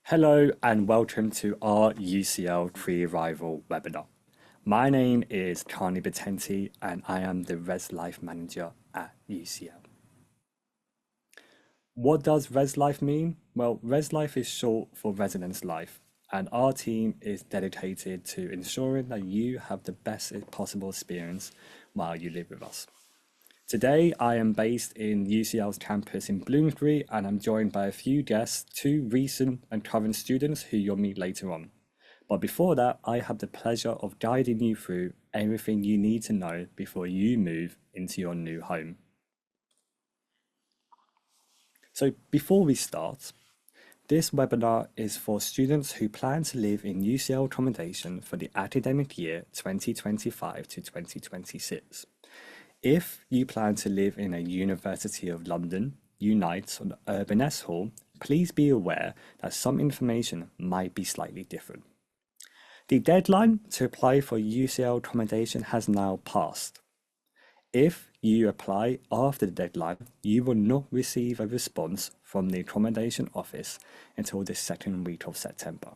Hello and welcome to our UCL Pre-arrival Webinar. My name is Carney and I am the ResLife Manager at UCL. What does ResLife mean? Well, ResLife is short for Residence Life, and our team is dedicated to ensuring that you have the best possible experience while you live with us. Today, I am based in UCL's campus in Bloomsbury, and I'm joined by a few guests, two recent and current students who you'll meet later on. But before that, I have the pleasure of guiding you through everything you need to know before you move into your new home. So before we start, this webinar is for students who plan to live in UCL accommodation for the academic year 2025 to 2026. If you plan to live in a University of London, Unite, or Urban S Hall, please be aware that some information might be slightly different. The deadline to apply for UCL accommodation has now passed. If you apply after the deadline, you will not receive a response from the accommodation office until the second week of September.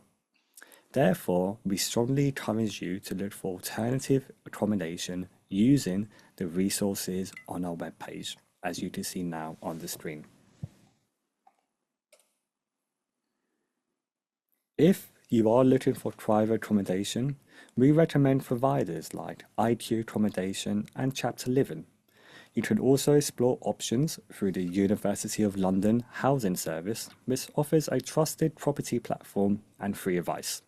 Therefore, we strongly encourage you to look for alternative accommodation using the resources on our webpage, as you can see now on the screen. If you are looking for private accommodation, we recommend providers like IQ Accommodation and Chapter 11. You can also explore options through the University of London Housing Service, which offers a trusted property platform and free advice.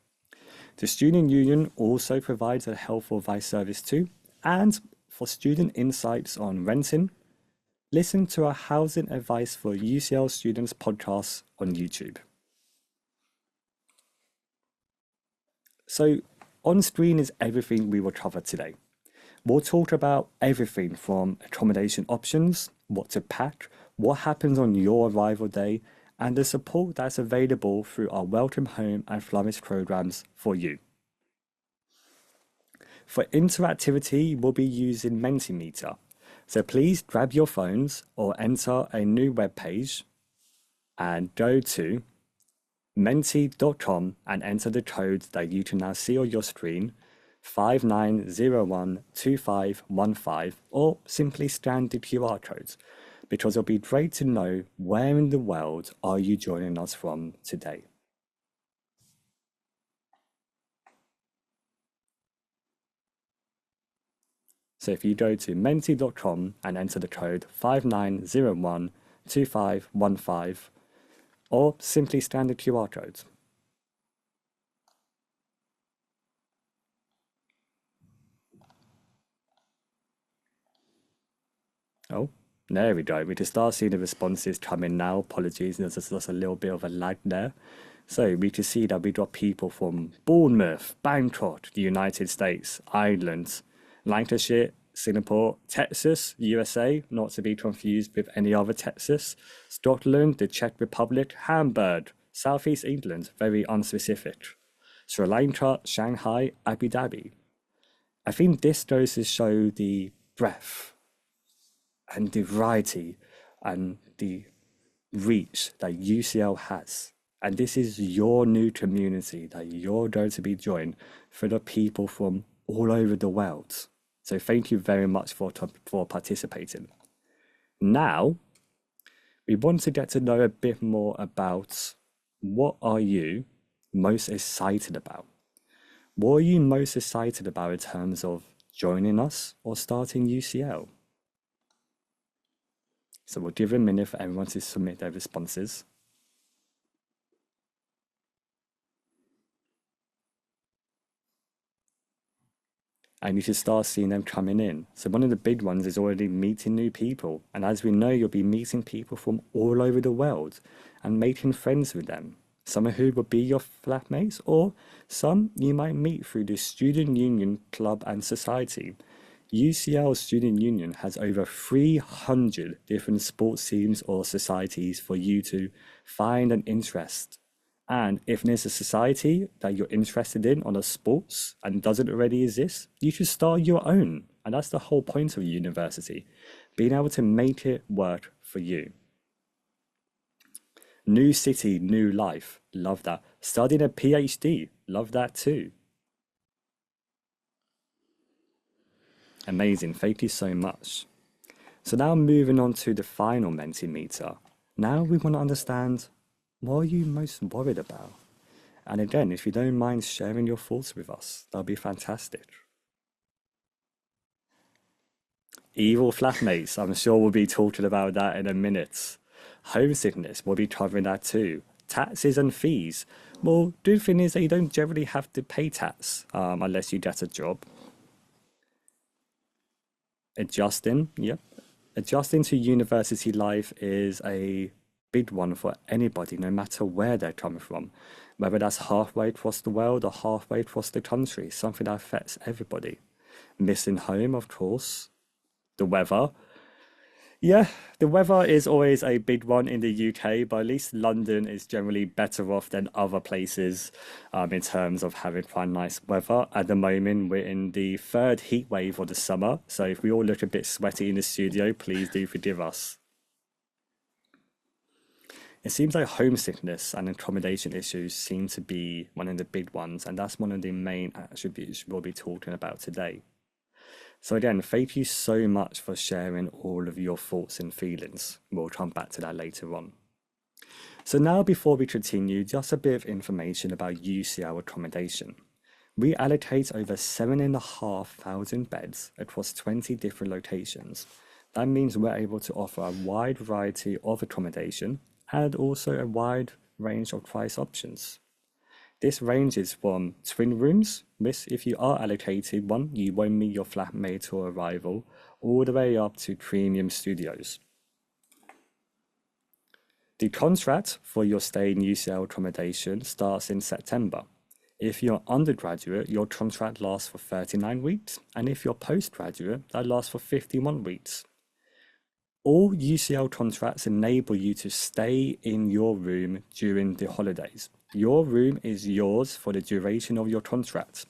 The Student Union also provides a helpful advice service too, and for student insights on renting, listen to our Housing Advice for UCL Students podcast on YouTube. So on screen is everything we will cover today. We'll talk about everything from accommodation options, what to pack, what happens on your arrival day, and the support that's available through our Welcome Home and Flourish programs for you. For interactivity, we'll be using Mentimeter. So please grab your phones or enter a new web page and go to menti.com and enter the code that you can now see on your screen, 59012515, or simply scan the QR codes, because it'll be great to know where in the world are you joining us from today. So if you go to menti.com and enter the code 59012515, or simply scan the QR codes. Oh, there we go. We can start seeing the responses come in now. Apologies, there's just a little bit of a lag there. So we can see that we got people from Bournemouth, Bangkok, the United States, Ireland, Lancashire, Singapore, Texas, USA, not to be confused with any other Texas, Scotland, the Czech Republic, Hamburg, Southeast England, very unspecific, Sri Lanka, Shanghai, Abu Dhabi. I think this goes to show the breadth and the variety and the reach that UCL has. And this is your new community that you're going to be joined for the people from all over the world. So thank you very much for participating. Now, we want to get to know a bit more about what are you most excited about? What are you most excited about in terms of joining us or starting UCL? So we'll give a minute for everyone to submit their responses. And you should start seeing them coming in. So one of the big ones is already meeting new people. And as we know, you'll be meeting people from all over the world and making friends with them. Some of who will be your flatmates, or some you might meet through the Student Union Club and Society. UCL Student Union has over 300 different sports teams or societies for you to find an interest. And if there's a society that you're interested in on a sports and doesn't already exist, you should start your own. And that's the whole point of a university, being able to make it work for you. New city, new life. Love that. Studying a PhD. Love that too. Amazing. Thank you so much. So now moving on to the final Mentimeter. Now we want to understand, what are you most worried about? And again, if you don't mind sharing your thoughts with us, that'll be fantastic. Evil flatmates, I'm sure we'll be talking about that in a minute. Homesickness, we'll be covering that too. Taxes and fees. Well, the thing is that you don't generally have to pay tax unless you get a job. Adjusting, yep. Adjusting to university life is a big one for anybody, no matter where they're coming from. Whether that's halfway across the world or halfway across the country, something that affects everybody. Missing home, of course. The weather. Yeah, the weather is always a big one in the UK, but at least London is generally better off than other places in terms of having quite nice weather. At the moment, we're in the third heat wave of the summer, so if we all look a bit sweaty in the studio, please do forgive us. It seems like homesickness and accommodation issues seem to be one of the big ones, and that's one of the main attributes we'll be talking about today. So again, thank you so much for sharing all of your thoughts and feelings. We'll come back to that later on. So now before we continue, just a bit of information about UCL accommodation. We allocate over 7,500 beds across 20 different locations. That means we're able to offer a wide variety of accommodation and also a wide range of price options. This ranges from twin rooms, which if you are allocated one, you won't meet your flatmate or arrival, all the way up to premium studios. The contract for your stay in UCL accommodation starts in September. If you're undergraduate, your contract lasts for 39 weeks, and if you're postgraduate, that lasts for 51 weeks. All UCL contracts enable you to stay in your room during the holidays. Your room is yours for the duration of your contract.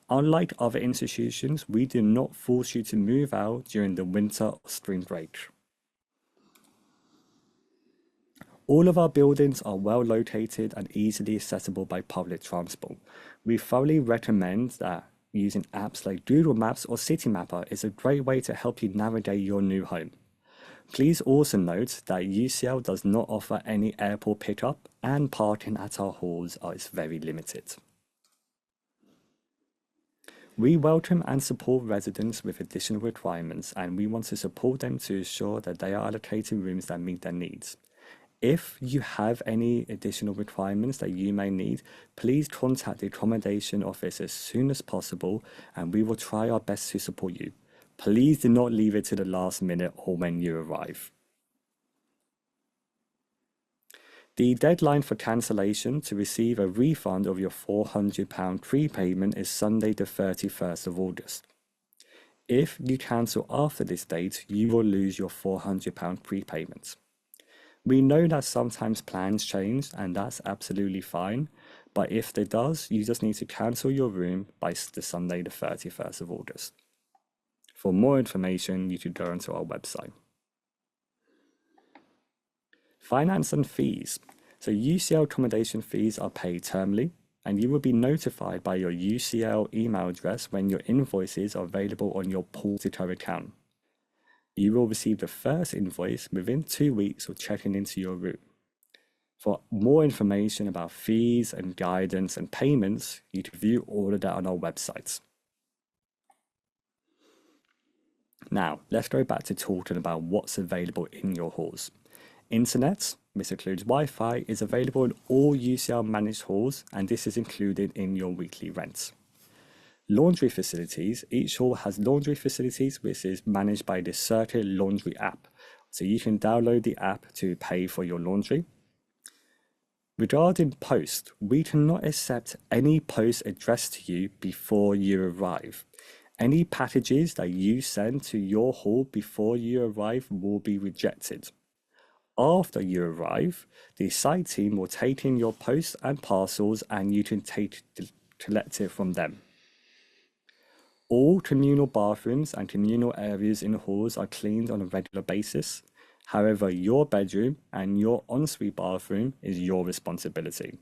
Unlike other institutions, we do not force you to move out during the winter or spring break. All of our buildings are well located and easily accessible by public transport. We thoroughly recommend that using apps like Google Maps or Citymapper is a great way to help you navigate your new home. Please also note that UCL does not offer any airport pickup and parking at our halls is very limited. We welcome and support residents with additional requirements, and we want to support them to ensure that they are allocating rooms that meet their needs. If you have any additional requirements that you may need, please contact the accommodation office as soon as possible and we will try our best to support you. Please do not leave it to the last minute or when you arrive. The deadline for cancellation to receive a refund of your £400 prepayment is Sunday the 31st of August. If you cancel after this date, you will lose your £400 prepayment. We know that sometimes plans change and that's absolutely fine, but if it does, you just need to cancel your room by the Sunday the 31st of August. For more information, you could go onto our website. Finance and fees. So UCL accommodation fees are paid termly, and you will be notified by your UCL email address when your invoices are available on your Portico account. You will receive the first invoice within 2 weeks of checking into your room. For more information about fees and guidance and payments, you can view all of that on our website. Now, let's go back to talking about what's available in your halls. Internet, which includes Wi-Fi, is available in all UCL managed halls, and this is included in your weekly rent. Laundry facilities. Each hall has laundry facilities, which is managed by the Circuit Laundry app. So you can download the app to pay for your laundry. Regarding post, we cannot accept any post addressed to you before you arrive. Any packages that you send to your hall before you arrive will be rejected. After you arrive, the site team will take in your posts and parcels and you can collect it from them. All communal bathrooms and communal areas in halls are cleaned on a regular basis. However, your bedroom and your ensuite bathroom is your responsibility.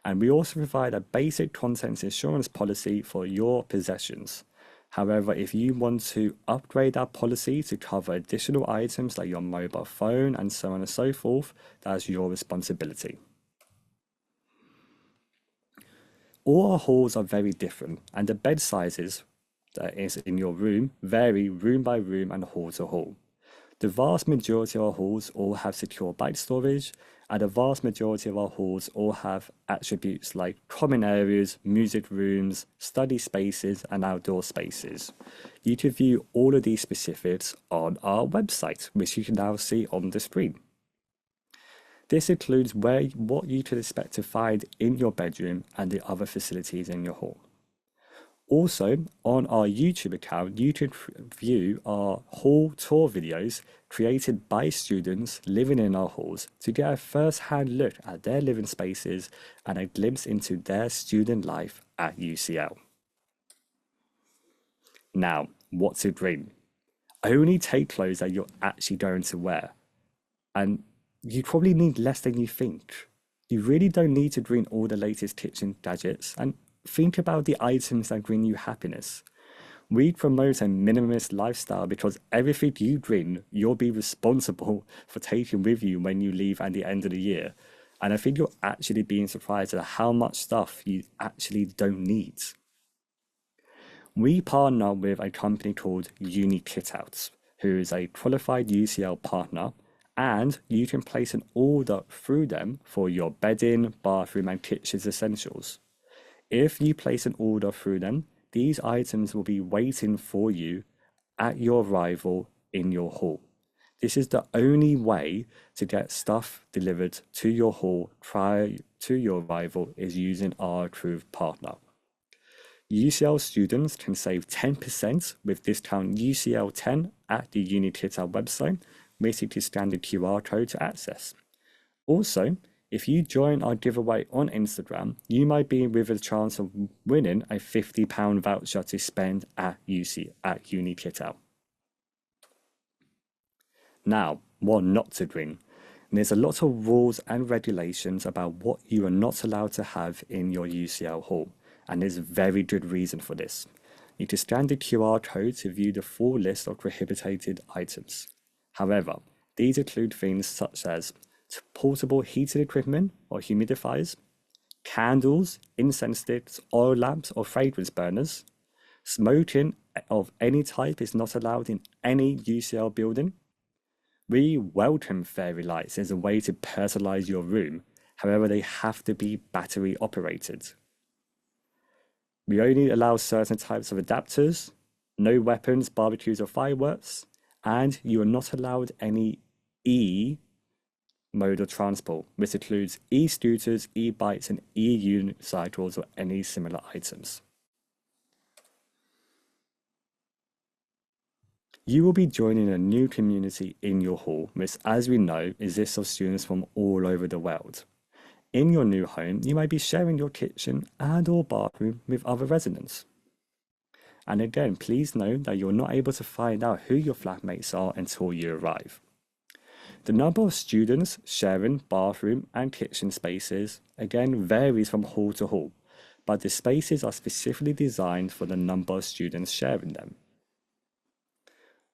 And we also provide a basic contents insurance policy for your possessions. However, if you want to upgrade our policy to cover additional items like your mobile phone and so on and so forth, that's your responsibility. All our halls are very different, and the bed sizes that is in your room vary room by room and hall to hall. The vast majority of our halls all have secure bike storage, and the vast majority of our halls all have attributes like common areas, music rooms, study spaces, and outdoor spaces. You can view all of these specifics on our website, which you can now see on the screen. This includes what you can expect to find in your bedroom and the other facilities in your hall. Also, on our YouTube account, you can view our hall tour videos created by students living in our halls to get a first-hand look at their living spaces and a glimpse into their student life at UCL. Now, what to bring? Only take clothes that you're actually going to wear. And you probably need less than you think. You really don't need to bring all the latest kitchen gadgets, and think about the items that bring you happiness. We promote a minimalist lifestyle because everything you bring, you'll be responsible for taking with you when you leave at the end of the year. And I think you're actually being surprised at how much stuff you actually don't need. We partner with a company called Uni Kitouts, who is a qualified UCL partner, and you can place an order through them for your bedding, bathroom, and kitchen essentials. If you place an order through them, these items will be waiting for you at your arrival in your hall. This is the only way to get stuff delivered to your hall prior to your arrival is using our approved partner. UCL students can save 10% with discount UCL10 at the Uni Kitout website, which you can scan the QR code to access. Also, if you join our giveaway on Instagram, you might be with a chance of winning a £50 voucher to spend at Uni Kitout. Now, what not to bring. There's a lot of rules and regulations about what you are not allowed to have in your UCL hall, and there's a very good reason for this. You can scan the QR code to view the full list of prohibited items. However, these include things such as portable heating equipment or humidifiers, candles, incense sticks, oil lamps or fragrance burners. Smoking of any type is not allowed in any UCL building. We welcome fairy lights as a way to personalize your room. However, they have to be battery operated. We only allow certain types of adapters, no weapons, barbecues or fireworks, and you are not allowed any mode of transport, which includes e-scooters, e-bikes, and e-unicycles or any similar items. You will be joining a new community in your hall, which, as we know, consists of students from all over the world. In your new home, you might be sharing your kitchen and or bathroom with other residents. And again, please know that you're not able to find out who your flatmates are until you arrive. The number of students sharing bathroom and kitchen spaces again varies from hall to hall, but the spaces are specifically designed for the number of students sharing them.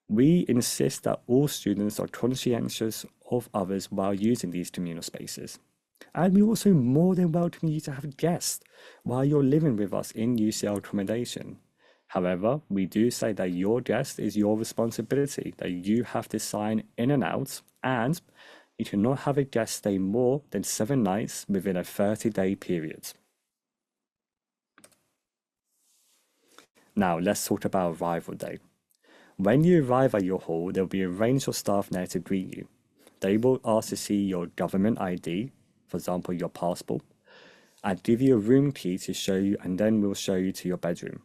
We insist that all students are conscientious of others while using these communal spaces. And we also more than welcome you to have guests while you're living with us in UCL accommodation. However, we do say that your guest is your responsibility, that you have to sign in and out, and you cannot have a guest stay more than 7 nights within a 30-day period. Now, let's talk about arrival day. When you arrive at your hall, there will be a range of staff there to greet you. They will ask to see your government ID, for example, your passport, and give you a room key to show you, and then we'll show you to your bedroom.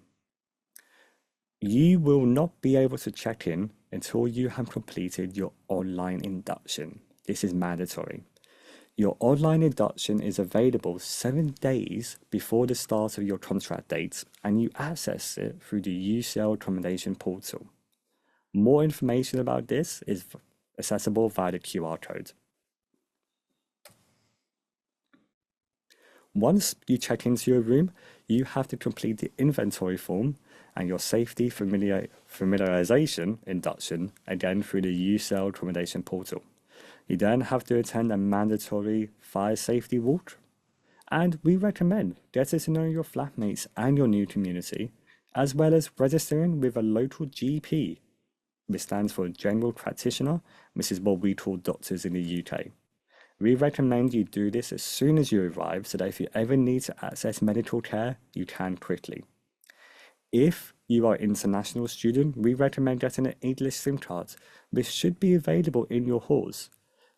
You will not be able to check in until you have completed your online induction. This is mandatory. Your online induction is available 7 days before the start of your contract date, and you access it through the UCL Accommodation portal. More information about this is accessible via the QR code. Once you check into your room, you have to complete the inventory form and your safety familiarization induction again through the UCL Accommodation portal. You then have to attend a mandatory fire safety walk. And we recommend getting to know your flatmates and your new community, as well as registering with a local GP, which stands for General Practitioner, which is what we call doctors in the UK. We recommend you do this as soon as you arrive so that if you ever need to access medical care, you can quickly. If you are an international student, we recommend getting an English SIM card, which should be available in your halls.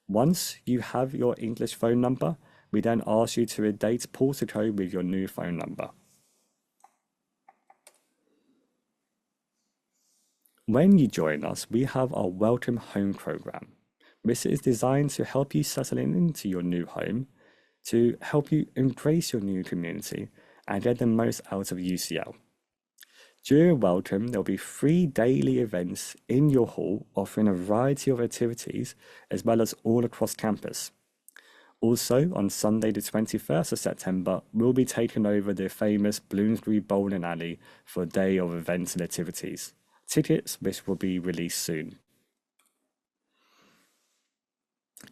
Once you have your English phone number, we then ask you to update portal code with your new phone number. When you join us, we have our Welcome Home program. This is designed to help you settle into your new home, to help you embrace your new community and get the most out of UCL. During Welcome, there will be 3 daily events in your hall offering a variety of activities as well as all across campus. Also, on Sunday the 21st of September, we'll be taking over the famous Bloomsbury Bowling Alley for a day of events and activities. Tickets which will be released soon.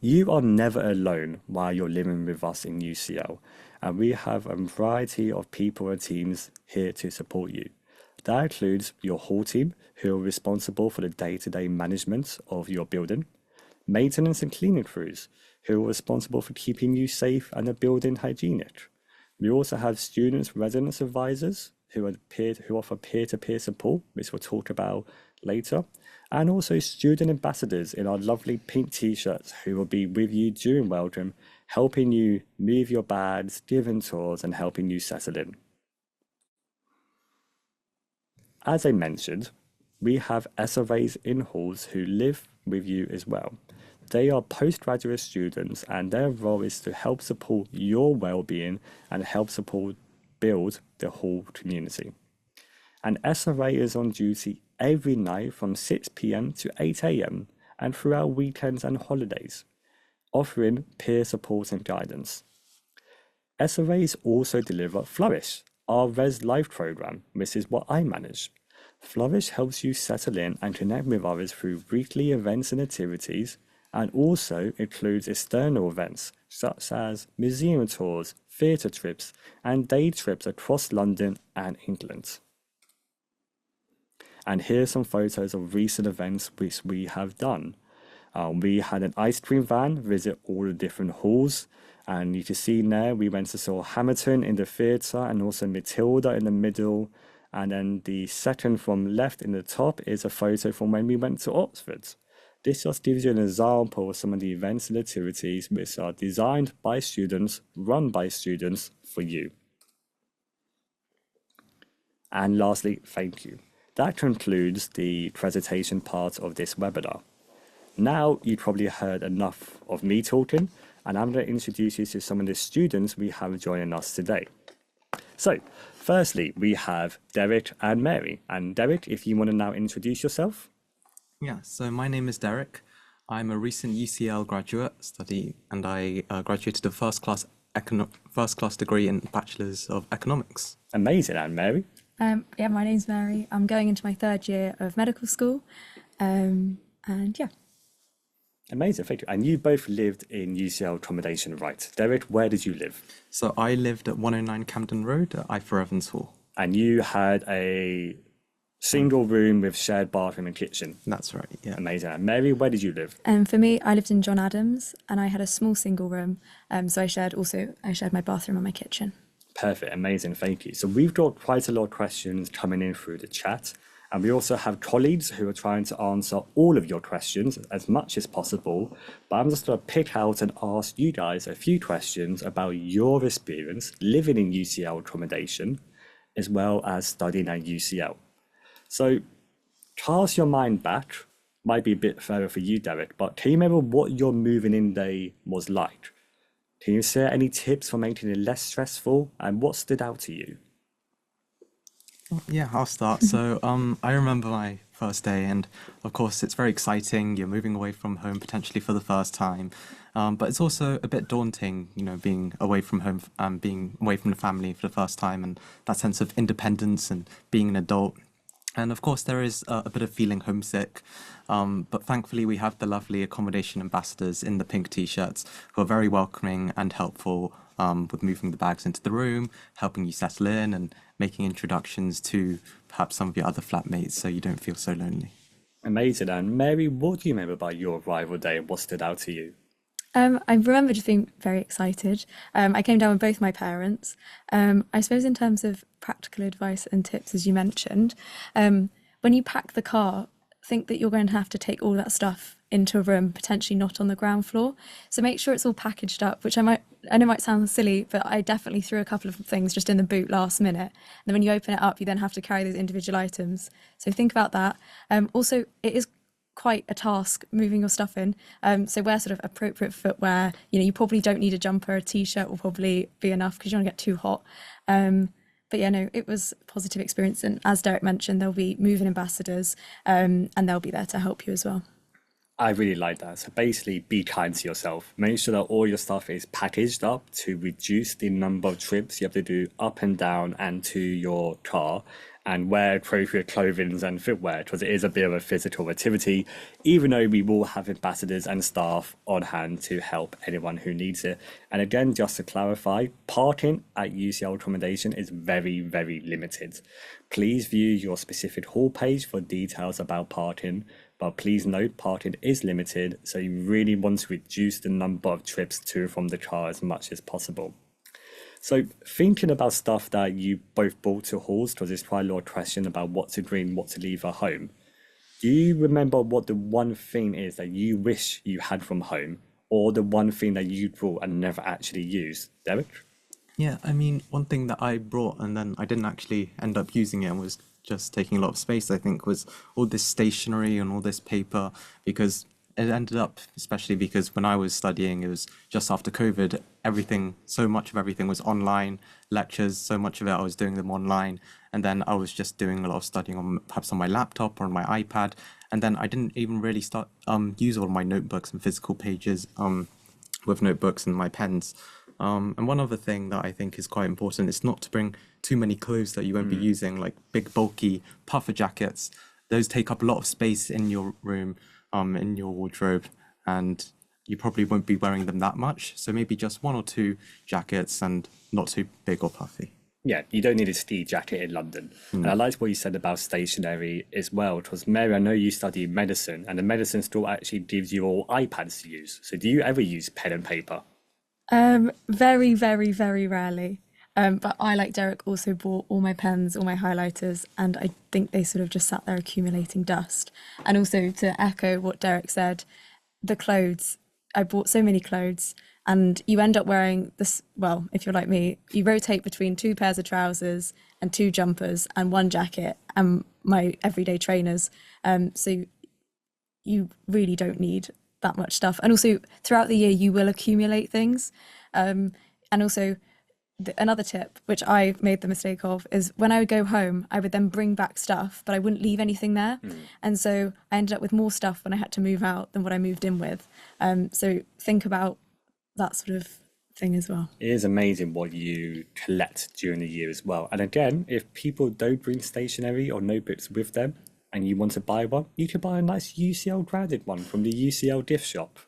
You are never alone while you're living with us in UCL, and we have a variety of people and teams here to support you. That includes your hall team, who are responsible for the day-to-day management of your building, maintenance and cleaning crews, who are responsible for keeping you safe and the building hygienic. We also have students, residence advisors, who offer peer-to-peer support, which we'll talk about later, and also student ambassadors in our lovely pink t-shirts who will be with you during Welcome, helping you move your bags, giving tours, and helping you settle in. As I mentioned, we have SRAs in halls who live with you as well. They are postgraduate students and their role is to help support your well-being and help support build the hall community. An SRA is on duty every night from 6 p.m. to 8 a.m. and throughout weekends and holidays, offering peer support and guidance. SRAs also deliver Flourish, our ResLife program, which is what I manage. Flourish helps you settle in and connect with others through weekly events and activities, and also includes external events such as museum tours, theatre trips, and day trips across London and England. And here's some photos of recent events which we have done. We had an ice cream van visit all the different halls, and you can see there we went to saw Hamilton in the theatre and also Matilda in the middle, and then the second from left in the top is a photo from when we went to Oxford. This just gives you an example of some of the events and activities which are designed by students, run by students for you. And lastly, thank you. That concludes the presentation part of this webinar. Now you probably heard enough of me talking, and I'm going to introduce you to some of the students we have joining us today. So, firstly, we have Derek and Mary. And Derek, if you want to now introduce yourself. Yeah, so my name is Derek. I'm a recent UCL graduate and I graduated a first class degree in Bachelor's of Economics. Amazing. And Mary? Yeah, my name's Mary. I'm going into my 3rd year of medical school. And yeah. Amazing, thank you. And you both lived in UCL accommodation, right? Derek, where did you live? So I lived at 109 Camden Road at I4 Evans Hall. And you had a single room with shared bathroom and kitchen? That's right, yeah. Amazing. And Mary, where did you live? For me, I lived in John Adams and I had a small single room. So I shared my bathroom and my kitchen. Perfect, amazing, thank you. So we've got quite a lot of questions coming in through the chat. And we also have colleagues who are trying to answer all of your questions as much as possible. But I'm just going to pick out and ask you guys a few questions about your experience living in UCL accommodation, as well as studying at UCL. So cast your mind back, might be a bit further for you, Derek, but can you remember what your moving in day was like? Can you share any tips for making it less stressful, and what stood out to you? Yeah, I'll start. So, I remember my first day, and of course, it's very exciting. You're moving away from home potentially for the first time, but it's also a bit daunting, being away from home and being away from the family for the first time, and that sense of independence and being an adult. And of course, there is a bit of feeling homesick, but thankfully, we have the lovely accommodation ambassadors in the pink t-shirts who are very welcoming and helpful with moving the bags into the room, helping you settle in, and making introductions to perhaps some of your other flatmates so you don't feel so lonely. Amazing. And Mary, what do you remember about your arrival day and what stood out to you? I remember just being very excited. I came down with both my parents. I suppose in terms of practical advice and tips, as you mentioned, when you pack the car, think that you're going to have to take all that stuff into a room, potentially not on the ground floor. So make sure it's all packaged up, which I know might sound silly, but I definitely threw a couple of things just in the boot last minute. And then when you open it up, you then have to carry those individual items. So think about that. Also, it is quite a task moving your stuff in. So wear sort of appropriate footwear. You probably don't need a jumper. A t-shirt will probably be enough because you don't want to get too hot. But yeah, no, it was a positive experience. And as Derek mentioned, there'll be moving ambassadors and they'll be there to help you as well. I really like that. So basically, be kind to yourself. Make sure that all your stuff is packaged up to reduce the number of trips you have to do up and down and to your car, and wear appropriate clothing and footwear because it is a bit of a physical activity, even though we will have ambassadors and staff on hand to help anyone who needs it. And again, just to clarify, parking at UCL Accommodation is very, very limited. Please view your specific hall page for details about parking. But please note, parking is limited, so you really want to reduce the number of trips to and from the car as much as possible. So thinking about stuff that you both brought to halls, because there's quite a lot of question about what to bring, what to leave at home. Do you remember what the one thing is that you wish you had from home, or the one thing that you brought and never actually used? Derek? Yeah, I mean, one thing that I brought and then I didn't actually end up using it and was just taking a lot of space, I think, was all this stationery and all this paper, because it ended up, especially because when I was studying, it was just after COVID, so much of everything was online, lectures, so much of it I was doing them online. And then I was just doing a lot of studying perhaps on my laptop or on my iPad. And then I didn't even really start use all my notebooks and physical pages with notebooks and my pens. And one other thing that I think is quite important is not to bring too many clothes that you won't be using, like big, bulky puffer jackets. Those take up a lot of space in your room, in your wardrobe, and you probably won't be wearing them that much. So maybe just one or two jackets and not too big or puffy. Yeah, you don't need a ski jacket in London. And I liked what you said about stationery as well, because Mary, I know you study medicine, and the medicine store actually gives you all iPads to use. So do you ever use pen and paper? Very, very, very rarely. But I, like Derek, also bought all my pens, all my highlighters, and I think they sort of just sat there accumulating dust. And also to echo what Derek said, the clothes, I bought so many clothes, and you end up wearing this, well, if you're like me, you rotate between two pairs of trousers and two jumpers and one jacket and my everyday trainers. So you really don't need that much stuff. And also throughout the year, you will accumulate things. And also another tip, which I made the mistake of, is when I would go home, I would then bring back stuff, but I wouldn't leave anything there. And so I ended up with more stuff when I had to move out than what I moved in with. So think about that sort of thing as well. It is amazing what you collect during the year as well. And again, if people don't bring stationery or notebooks with them and you want to buy one, you can buy a nice UCL branded one from the UCL gift shop.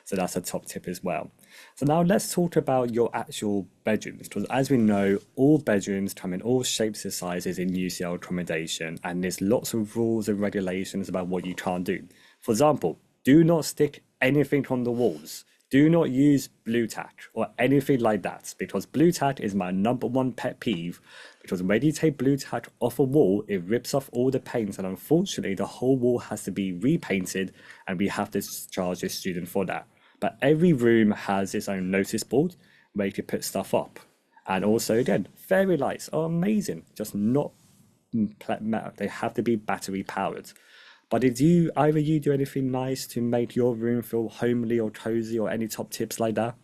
So that's a top tip as well. So now let's talk about your actual bedrooms, because as we know, all bedrooms come in all shapes and sizes in UCL accommodation, and there's lots of rules and regulations about what you can't do. For example, do not stick anything on the walls. Do not use blue tack or anything like that, because blue tack is my number one pet peeve, because when you take blue tack off a wall, it rips off all the paint, and unfortunately the whole wall has to be repainted and we have to charge the student for that. But every room has its own notice board where you can put stuff up. And also, again, fairy lights are amazing, just not metal. They have to be battery powered. But did either you do anything nice to make your room feel homely or cozy, or any top tips like that?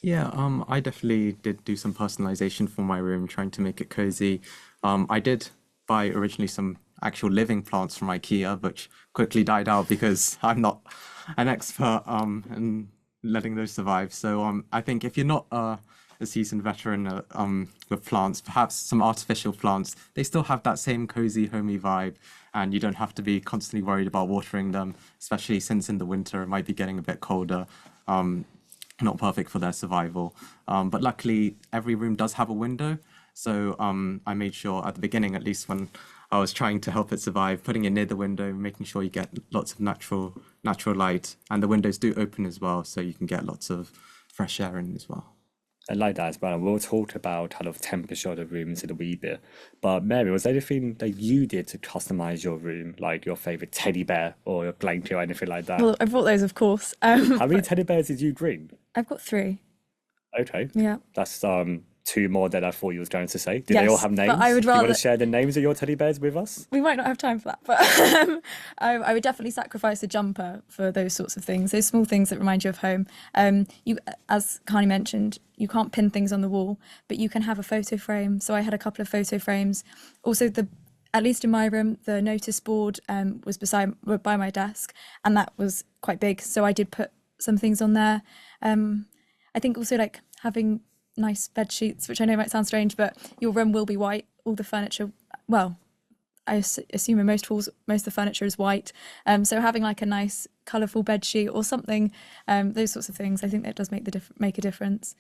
Yeah, I definitely did do some personalization for my room, trying to make it cozy. I did buy originally some actual living plants from IKEA, which quickly died out because I'm not an expert in letting those survive. So I think if you're not a seasoned veteran with plants, perhaps some artificial plants, they still have that same cozy, homey vibe, and you don't have to be constantly worried about watering them, especially since in the winter it might be getting a bit colder. Not perfect for their survival. But luckily, every room does have a window. So I made sure at the beginning, at least when I was trying to help it survive, putting it near the window, making sure you get lots of natural light. And the windows do open as well, so you can get lots of fresh air in as well. I like that as well. We'll talk about kind of temperature of the rooms in a wee bit. But Mary, was there anything that you did to customize your room, like your favorite teddy bear or your blanket or anything like that? Well, I brought those, of course. How many teddy bears did you bring? I've got 3. Okay. Yeah. That's 2 more than I thought you was going to say. Do they all have names? But I would Do you want rather to share the names of your teddy bears with us? we might not have time for that, but I would definitely sacrifice a jumper for those sorts of things, those small things that remind you of home. You, as Carney mentioned, you can't pin things on the wall, but you can have a photo frame. So I had a couple of photo frames. Also, at least in my room, the notice board was by my desk, and that was quite big. So I did put some things on there. I think also like having nice bed sheets, which I know might sound strange, but your room will be white. All the furniture, well, I assume in most halls, most of the furniture is white. So having like a nice colourful bed sheet or something, those sorts of things, I think that does make a difference.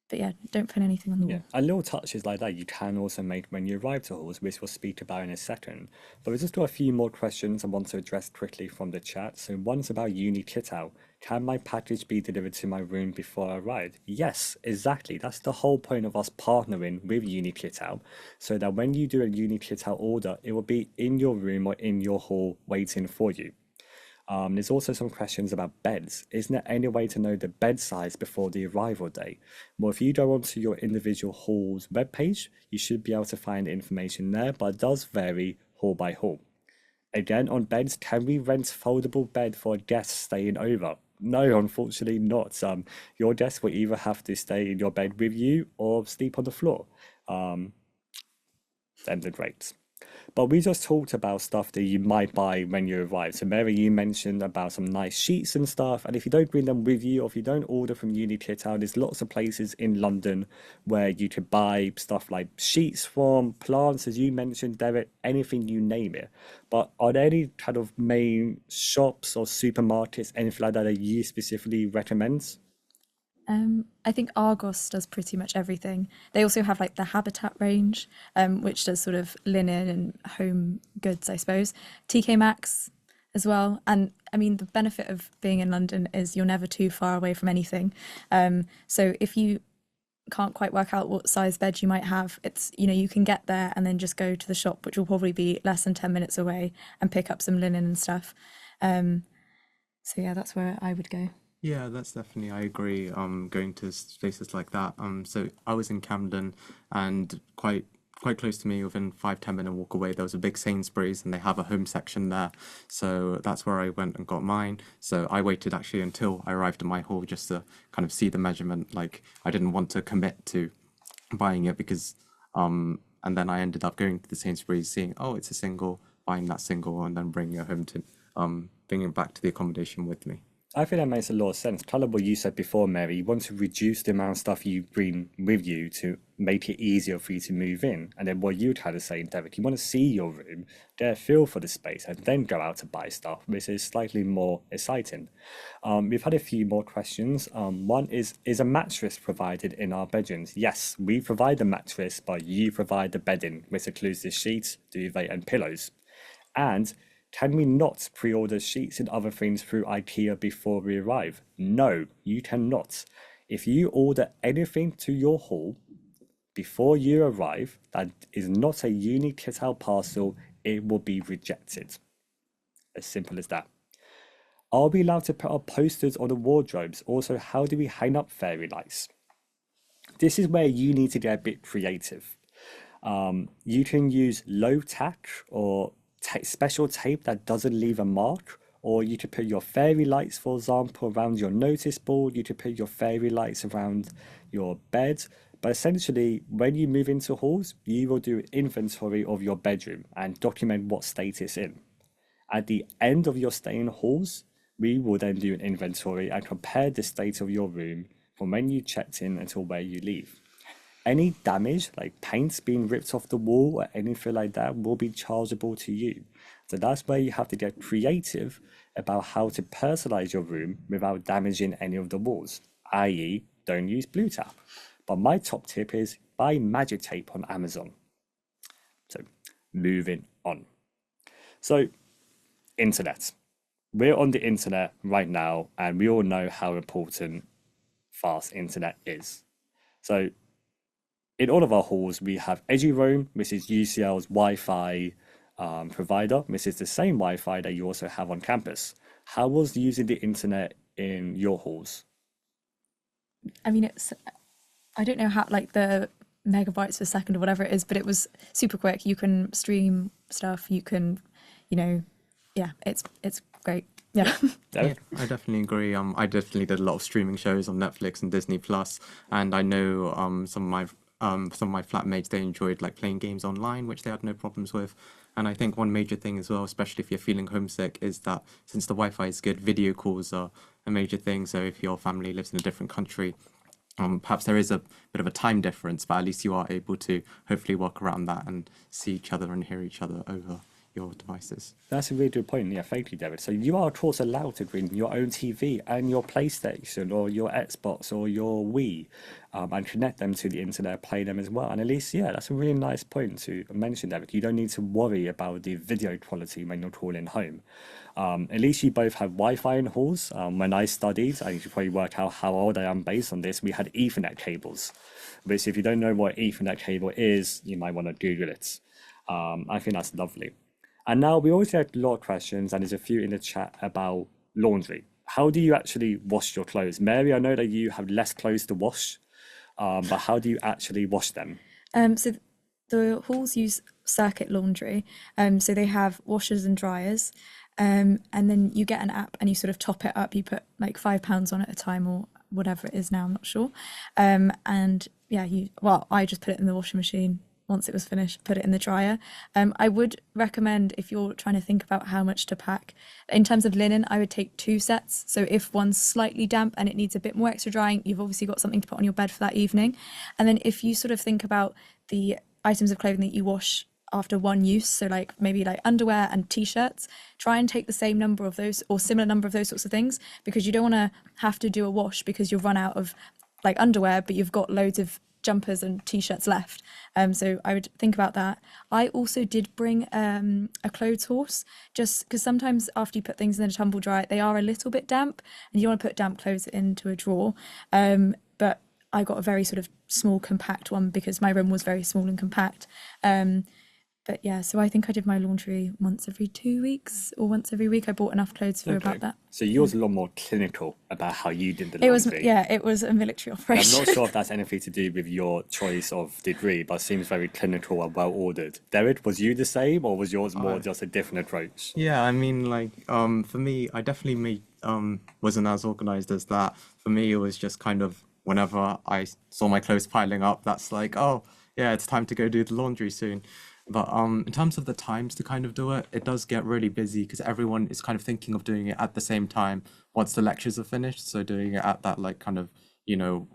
But yeah, don't put anything on the wall. Yeah, and little touches like that you can also make when you arrive to halls, which we'll speak about in a second. But we'll just do a few more questions I want to address quickly from the chat. So one's about uni kit out. Can my package be delivered to my room before I arrive? Yes, exactly. That's the whole point of us partnering with Uni Kit Out, so that when you do a Uni Kit Out order, it will be in your room or in your hall waiting for you. There's also some questions about beds. Isn't there any way to know the bed size before the arrival day? Well, if you go onto your individual hall's webpage, you should be able to find information there, but it does vary hall by hall. Again, on beds, can we rent foldable bed for a guest staying over? No, unfortunately not. Your guest will either have to stay in your bed with you or sleep on the floor. Standard rates. But we just talked about stuff that you might buy when you arrive. So Mary, you mentioned about some nice sheets and stuff. And if you don't bring them with you, or if you don't order from Uni Kit Out, there's lots of places in London where you could buy stuff like sheets from, plants, as you mentioned, Derek, anything you name it. But are there any kind of main shops or supermarkets, anything like that you specifically recommend? I think Argos does pretty much everything. They also have like the Habitat range, which does sort of linen and home goods, I suppose. TK Maxx as well. And I mean, the benefit of being in London is you're never too far away from anything. So if you can't quite work out what size bed you might have, it's, you can get there and then just go to the shop, which will probably be less than 10 minutes away, and pick up some linen and stuff. So yeah, that's where I would go. Yeah, that's definitely, I agree, going to places like that. So I was in Camden, and quite close to me, within 5-10 minute walk away, there was a big Sainsbury's, and they have a home section there. So that's where I went and got mine. So I waited actually until I arrived at my hall just to kind of see the measurement. Like, I didn't want to commit to buying it because, and then I ended up going to the Sainsbury's, seeing, oh, it's a single, buying that single, and then bringing it home to, bringing it back to the accommodation with me. I think that makes a lot of sense. Kind of what you said before, Mary, you want to reduce the amount of stuff you bring with you to make it easier for you to move in. And then what you'd had to say, Derek, you want to see your room, get a feel for the space, and then go out to buy stuff, which is slightly more exciting. We've had a few more questions. One is a mattress provided in our bedrooms? Yes, we provide the mattress, but you provide the bedding, which includes the sheets, duvet, and pillows. And can we not pre-order sheets and other things through IKEA before we arrive? No, you cannot. If you order anything to your hall before you arrive that is not a Uni Kit Out parcel, it will be rejected. As simple as that. Are we allowed to put up posters on the wardrobes? Also, how do we hang up fairy lights? This is where you need to get a bit creative. You can use low tack or special tape that doesn't leave a mark, or you could put your fairy lights, for example, around your notice board. You could put your fairy lights around your bed, But essentially, when you move into halls, you will do an inventory of your bedroom and document what state it's in. At the end of your stay in halls, we will then do an inventory and compare the state of your room from when you checked in until where you leave. Any damage, like paints being ripped off the wall or anything like that, will be chargeable to you. So that's where you have to get creative about how to personalize your room without damaging any of the walls, i.e., don't use blue tap. But my top tip is buy magic tape on Amazon. So moving on. So internet. We're on the internet right now, and we all know how important fast internet is. So in all of our halls, we have EduRoam, which is UCL's Wi-Fi provider, which is the same Wi-Fi that you also have on campus. How was using the internet in your halls? I mean, I don't know how, like the megabytes per second or whatever it is, but it was super quick. You can stream stuff, you can, yeah, it's great. Yeah. Yeah, I definitely agree. I definitely did a lot of streaming shows on Netflix and Disney Plus, and I know some of my flatmates, they enjoyed like playing games online, which they had no problems with. And I think one major thing as well, especially if you're feeling homesick, is that since the Wi-Fi is good, video calls are a major thing. So if your family lives in a different country, perhaps there is a bit of a time difference, but at least you are able to hopefully work around that and see each other and hear each other over your devices. That's a really good point. Yeah, thank you, David. So you are, of course, allowed to bring your own TV and your PlayStation or your Xbox or your Wii and connect them to the internet, play them as well. And at least, yeah, that's a really nice point to mention, David. You don't need to worry about the video quality when you're calling home. At least you both have Wi-Fi in halls. When I studied, and you should probably work out how old I am based on this, we had Ethernet cables, which if you don't know what Ethernet cable is, you might want to Google it. I think that's lovely. And now we always get a lot of questions, and there's a few in the chat about laundry. How do you actually wash your clothes? Mary, I know that you have less clothes to wash, but how do you actually wash them? So the halls use circuit laundry. So they have washers and dryers. And then you get an app and you sort of top it up. You put like £5 on at a time or whatever it is now, I'm not sure. And yeah, I just put it in the washing machine. Once it was finished, put it in the dryer. I would recommend, if you're trying to think about how much to pack, in terms of linen, I would take 2 sets. So if one's slightly damp and it needs a bit more extra drying, you've obviously got something to put on your bed for that evening. And then if you sort of think about the items of clothing that you wash after one use, so like maybe like underwear and t-shirts, try and take the same number of those or similar number of those sorts of things, because you don't want to have to do a wash because you'll run out of like underwear, but you've got loads of jumpers and t-shirts left. So I would think about that. I also did bring a clothes horse, just because sometimes after you put things in a tumble dryer, they are a little bit damp and you want to put damp clothes into a drawer. But I got a very sort of small, compact one because my room was very small and compact. But yeah, so I think I did my laundry once every 2 weeks or once every week. I bought enough clothes for about that. So yours a lot more clinical about how you did the laundry. It was a military operation. I'm not sure if that's anything to do with your choice of degree, but it seems very clinical and well ordered. Derek, was you the same, or was yours more just a different approach? Yeah, I mean, like, for me, I definitely wasn't as organized as that. For me, it was just kind of whenever I saw my clothes piling up, that's like, oh, yeah, it's time to go do the laundry soon. But in terms of the times to kind of do it, it does get really busy because everyone is kind of thinking of doing it at the same time once the lectures are finished. So doing it at that like kind of,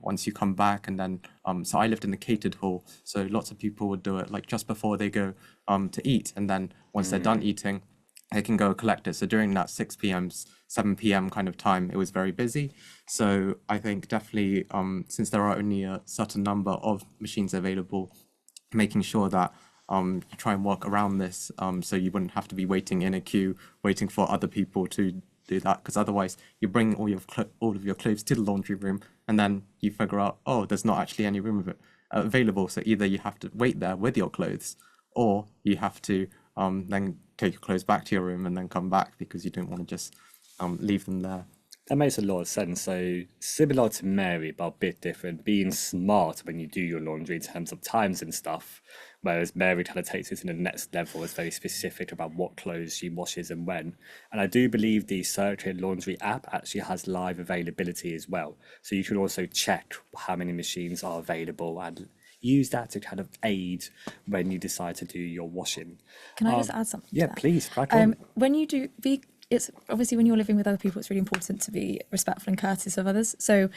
once you come back, and then so I lived in the catered hall, so lots of people would do it like just before they go to eat, and then once they're done eating, they can go collect it. So during that 6 p.m., 7 p.m. kind of time, it was very busy. So I think definitely since there are only a certain number of machines available, making sure that you try and work around this, so you wouldn't have to be waiting in a queue, waiting for other people to do that, because otherwise you bring all of your clothes to the laundry room, and then you figure out, oh, there's not actually any room of it available. So either you have to wait there with your clothes, or you have to then take your clothes back to your room and then come back because you don't want to just leave them there. That makes a lot of sense. So similar to Mary, but a bit different. Being smart when you do your laundry in terms of times and stuff, whereas Mary kind of takes it to the next level. Is very specific about what clothes she washes and when. And I do believe the Circular Laundry app actually has live availability as well. So you can also check how many machines are available and use that to kind of aid when you decide to do your washing. Can I just add something to Yeah, that? please crack on. When you do be, it's obviously when you're living with other people, it's really important to be respectful and courteous of others. So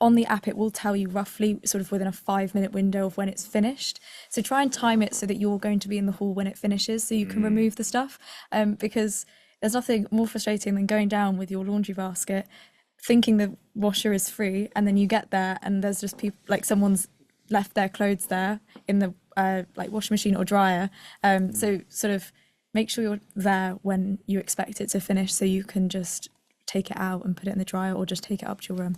on the app, it will tell you roughly sort of within a 5-minute window of when it's finished. So try and time it so that you're going to be in the hall when it finishes, so you can remove the stuff. Because there's nothing more frustrating than going down with your laundry basket, thinking the washer is free, and then you get there and there's just people, like someone's left their clothes there in the like washing machine or dryer. So sort of make sure you're there when you expect it to finish, so you can just take it out and put it in the dryer, or just take it up to your room.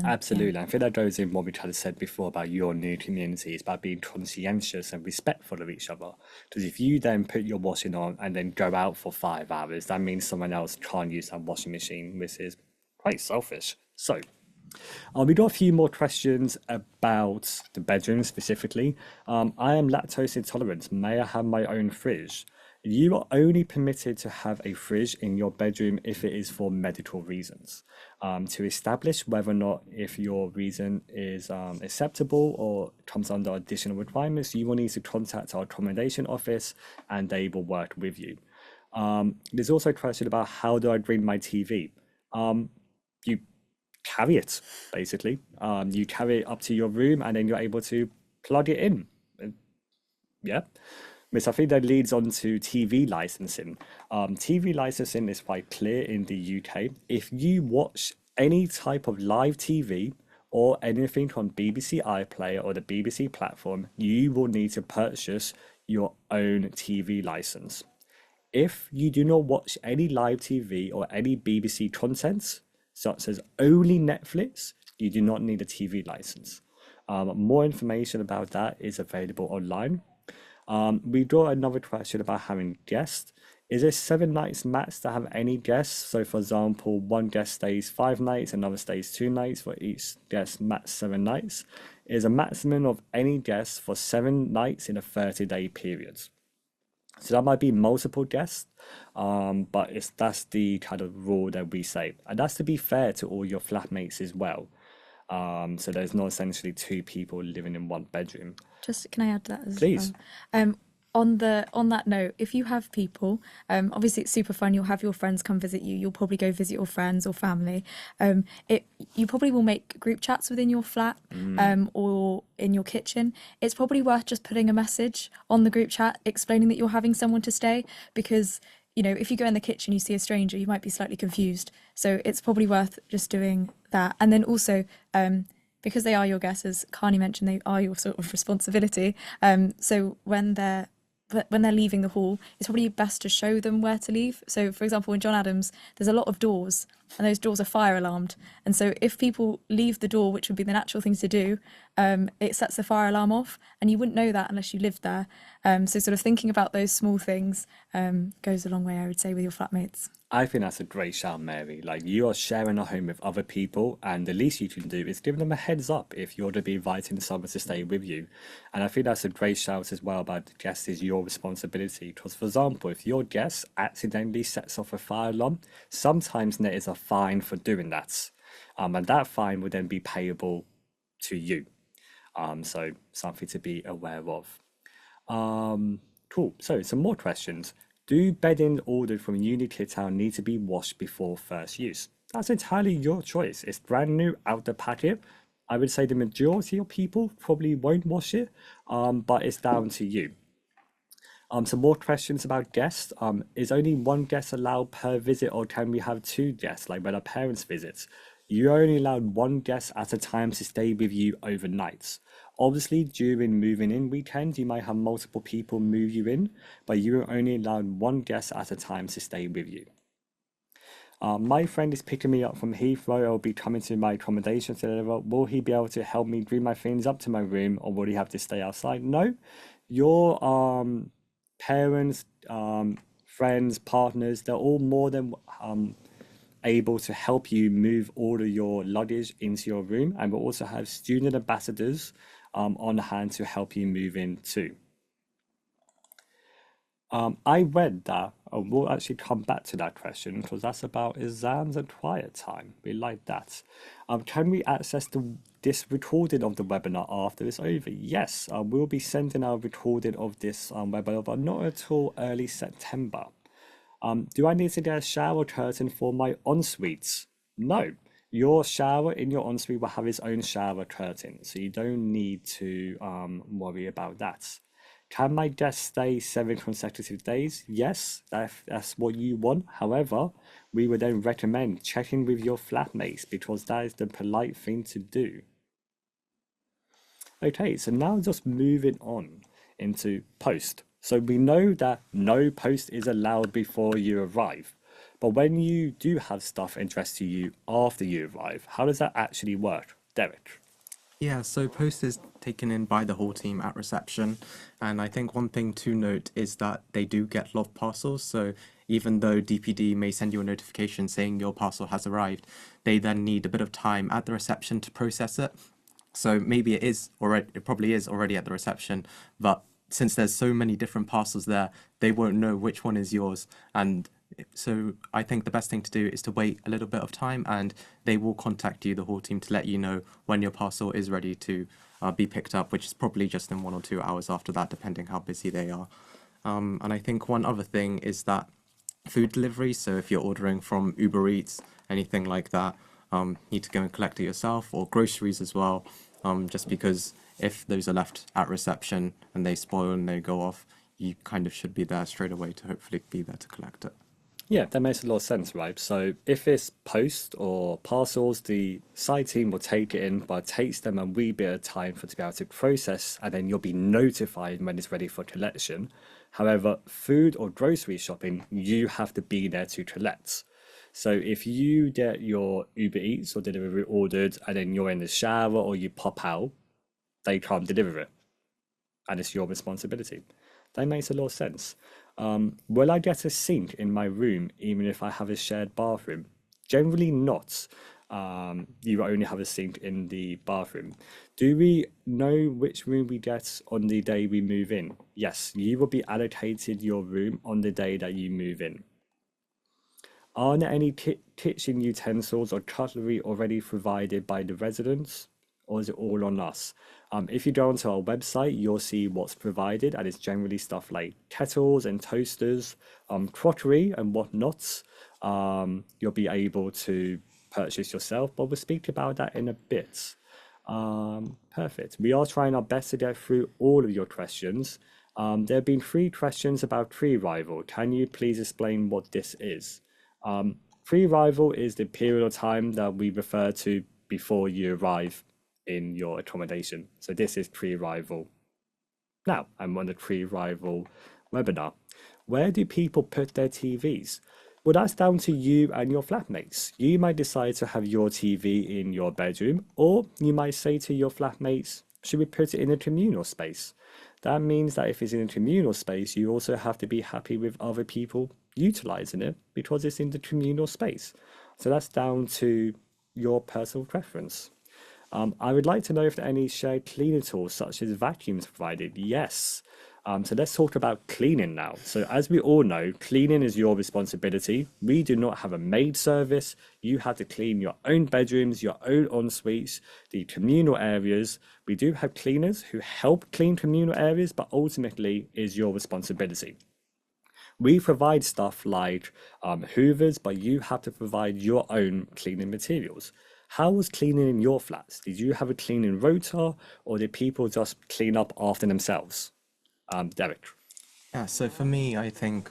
Absolutely. I think that goes in what we kind of said before about your new community. It's about being conscientious and respectful of each other. Because if you then put your washing on and then go out for 5 hours, that means someone else can't use that washing machine, which is quite selfish. So we got a few more questions about the bedroom specifically. I am lactose intolerant. May I have my own fridge? You are only permitted to have a fridge in your bedroom if it is for medical reasons. To establish whether or not if your reason is acceptable or comes under additional requirements, you will need to contact our accommodation office and they will work with you. There's also a question about how do I bring my TV? You carry it, basically. You carry it up to your room and then you're able to plug it in. Yeah. Which I think that leads on to TV licensing. TV licensing is quite clear in the UK. If you watch any type of live TV or anything on BBC iPlayer or the BBC platform, you will need to purchase your own TV license. If you do not watch any live TV or any BBC contents, such as only Netflix, you do not need a TV license. More information about that is available online. We got another question about having guests. Is it 7 nights max to have any guests? So for example, one guest stays 5 nights, another stays 2 nights, for each guest max 7 nights. Is a maximum of any guests for 7 nights in a 30-day period. So that might be multiple guests, but that's the kind of rule that we say. And that's to be fair to all your flatmates as well. So there's not essentially 2 people living in one bedroom. Just can I add to that as Please. well? On that note, if you have people, obviously it's super fun. You'll have your friends come visit you. You'll probably go visit your friends or family. You probably will make group chats within your flat, or in your kitchen. It's probably worth just putting a message on the group chat explaining that you're having someone to stay, because if you go in the kitchen, you see a stranger, you might be slightly confused. So it's probably worth just doing that. And then also, because they are your guests, as Carney mentioned, they are your sort of responsibility. So when they're leaving the hall, it's probably best to show them where to leave. So for example, in John Adams, there's a lot of doors and those doors are fire alarmed. And so if people leave the door, which would be the natural thing to do, it sets the fire alarm off, and you wouldn't know that unless you lived there. So sort of thinking about those small things goes a long way, I would say, with your flatmates. I think that's a great shout, Mary. Like, you are sharing a home with other people, and the least you can do is give them a heads up if you're to be inviting someone to stay with you. And I think that's a great shout as well about the guest is your responsibility. Because, for example, if your guest accidentally sets off a fire alarm, sometimes there is a fine for doing that. And that fine would then be payable to you. So something to be aware of. Cool. So some more questions. Do bedding ordered from Unikittown need to be washed before first use? That's entirely your choice. It's brand new out the packet. I would say the majority of people probably won't wash it, but it's down to you. Some more questions about guests. Is only one guest allowed per visit, or can we have 2 guests, like when our parents visit? You're only allowed 1 guest at a time to stay with you overnight. Obviously, during moving in weekends, you might have multiple people move you in, but you are only allowed 1 guest at a time to stay with you. My friend is picking me up from Heathrow. I'll be coming to my accommodation today. Will he be able to help me bring my things up to my room, or will he have to stay outside? No. Your parents, friends, partners, they're all more than able to help you move all of your luggage into your room, and we'll also have student ambassadors on hand to help you move in too. I read that, we'll actually come back to that question because that's about exams and quiet time. We like that. Can we access this recording of the webinar after it's over? Yes, we'll be sending our recording of this webinar, but not until early September. Do I need to get a shower curtain for my ensuite? No. Your shower in your ensuite will have its own shower curtain, so you don't need to worry about that. Can my guest stay 7 consecutive days? Yes, that's what you want. However, we would then recommend checking with your flatmates because that is the polite thing to do. Okay, so now just moving on into post. So we know that no post is allowed before you arrive. But when you do have stuff addressed to you after you arrive, how does that actually work? Derek? Yeah, so post is taken in by the whole team at reception. And I think one thing to note is that they do get a lot of parcels. So even though DPD may send you a notification saying your parcel has arrived, they then need a bit of time at the reception to process it. So maybe it probably is already at the reception, but since there's so many different parcels there, they won't know which one is yours. And so I think the best thing to do is to wait a little bit of time, and they will contact you, the whole team, to let you know when your parcel is ready to be picked up, which is probably just in 1 or 2 hours after that, depending how busy they are. And I think one other thing is that food delivery. So if you're ordering from Uber Eats, anything like that, you need to go and collect it yourself, or groceries as well, just because if those are left at reception and they spoil and they go off, you kind of should be there straight away to hopefully be there to collect it. Yeah, that makes a lot of sense, right? So if it's post or parcels, the site team will take it in, but it takes them a wee bit of time for it to be able to process, and then you'll be notified when it's ready for collection. However, food or grocery shopping, you have to be there to collect. So if you get your Uber Eats or delivery ordered and then you're in the shower or you pop out, they can't deliver it. And it's your responsibility. That makes a lot of sense. Will I get a sink in my room even if I have a shared bathroom? Generally not. You only have a sink in the bathroom. Do we know which room we get on the day we move in? Yes, you will be allocated your room on the day that you move in. Are there any kitchen utensils or cutlery already provided by the residents, or is it all on us? If you go onto our website, you'll see what's provided, and it's generally stuff like kettles and toasters, crockery and whatnot. You'll be able to purchase yourself, but we'll speak about that in a bit. Perfect. We are trying our best to get through all of your questions. There have been 3 questions about pre-arrival. Can you please explain what this is? Pre-arrival is the period of time that we refer to before you arrive in your accommodation. So this is pre-arrival. Now, I'm on the pre-arrival webinar. Where do people put their TVs? Well, that's down to you and your flatmates. You might decide to have your TV in your bedroom, or you might say to your flatmates, should we put it in a communal space? That means that if it's in a communal space, you also have to be happy with other people utilizing it because it's in the communal space. So that's down to your personal preference. I would like to know if there are any shared cleaning tools such as vacuums provided. Yes. So let's talk about cleaning now. So as we all know, cleaning is your responsibility. We do not have a maid service. You have to clean your own bedrooms, your own en-suites, the communal areas. We do have cleaners who help clean communal areas, but ultimately is your responsibility. We provide stuff like hoovers, but you have to provide your own cleaning materials. How was cleaning in your flats? Did you have a cleaning rota, or did people just clean up after themselves? Derek. Yeah, so for me, I think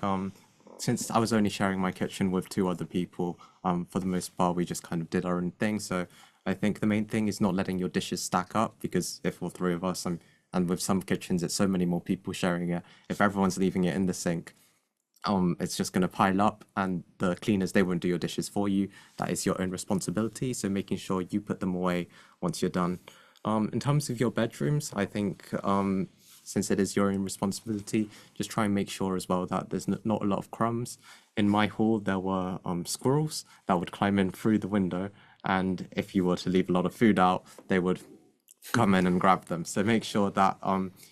since I was only sharing my kitchen with 2 other people, for the most part, we just kind of did our own thing. So I think the main thing is not letting your dishes stack up, because if all 3 of us, and with some kitchens, it's so many more people sharing it. If everyone's leaving it in the sink, it's just going to pile up, and the cleaners, they won't do your dishes for you. That is your own responsibility. So making sure you put them away once you're done. In terms of your bedrooms, I think since it is your own responsibility, just try and make sure as well that there's not a lot of crumbs. In my hall, there were squirrels that would climb in through the window, and if you were to leave a lot of food out, they would come in and grab them. So make sure that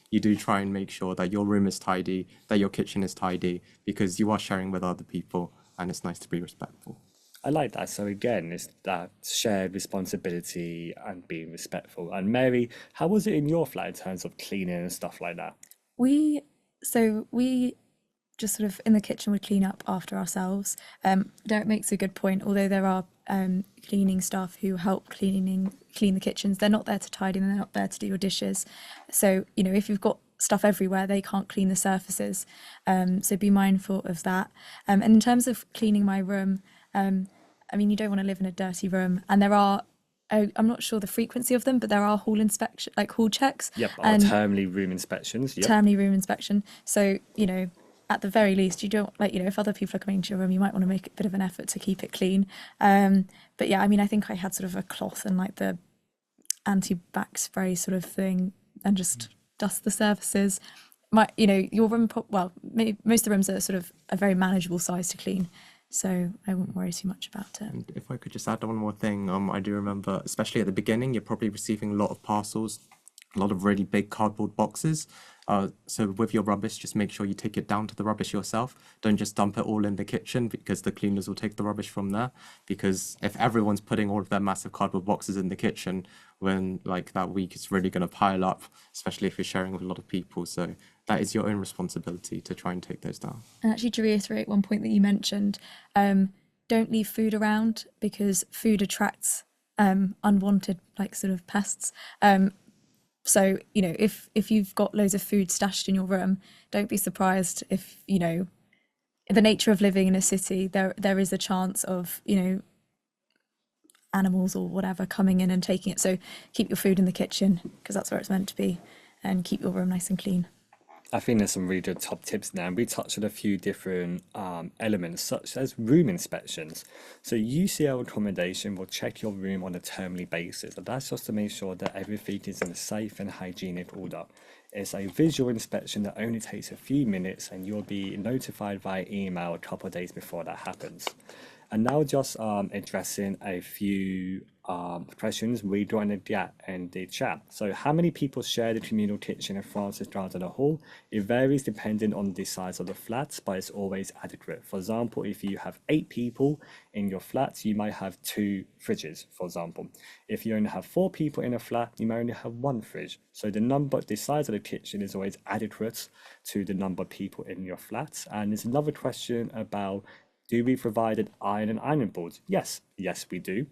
you do try and make sure that your room is tidy, that your kitchen is tidy, because you are sharing with other people, and it's nice to be respectful. I like that. So again, it's that shared responsibility and being respectful. And Mary, how was it in your flat in terms of cleaning and stuff like that? We just sort of in the kitchen would clean up after ourselves. Derek makes a good point. Although there are cleaning staff who help clean the kitchens, they're not there to tidy and they're not there to do your dishes. So if you've got stuff everywhere, they can't clean the surfaces. So be mindful of that. And in terms of cleaning my room, you don't want to live in a dirty room, and there are. I'm not sure the frequency of them, but there are hall checks. Yep, our and termly room inspections. Yep. termly room inspection. So at the very least, you don't if other people are coming to your room, you might want to make a bit of an effort to keep it clean. But yeah, I think I had sort of a cloth and like the anti-bac spray sort of thing, and just dust the surfaces. Your room, most of the rooms are sort of a very manageable size to clean, so I wouldn't worry too much about it. And if I could just add one more thing, I do remember, especially at the beginning, you're probably receiving a lot of parcels, a lot of really big cardboard boxes. So with your rubbish, just make sure you take it down to the rubbish yourself. Don't just dump it all in the kitchen, because the cleaners will take the rubbish from there. Because if everyone's putting all of their massive cardboard boxes in the kitchen, when like that week, it's really going to pile up, especially if you're sharing with a lot of people. So that is your own responsibility to try and take those down. And actually, to reiterate one point that you mentioned, don't leave food around, because food attracts unwanted sort of pests. So, if you've got loads of food stashed in your room, don't be surprised if, in the nature of living in a city, there is a chance of, animals or whatever coming in and taking it. So keep your food in the kitchen, because that's where it's meant to be, and keep your room nice and clean. I think there's some really good top tips now. We touched on a few different elements, such as room inspections. So UCL Accommodation will check your room on a termly basis, and that's just to make sure that everything is in a safe and hygienic order. It's a visual inspection that only takes a few minutes, and you'll be notified via email a couple of days before that happens. And now just addressing a few questions we got in the chat. So how many people share the communal kitchen in Francis Gardner Hall? It varies depending on the size of the flats, but it's always adequate. For example, if you have 8 people in your flat, you might have 2 fridges, for example. If you only have 4 people in a flat, you may only have 1 fridge. So the size of the kitchen is always adequate to the number of people in your flat. And there's another question about, do we provide an iron and ironing boards? Yes, we do.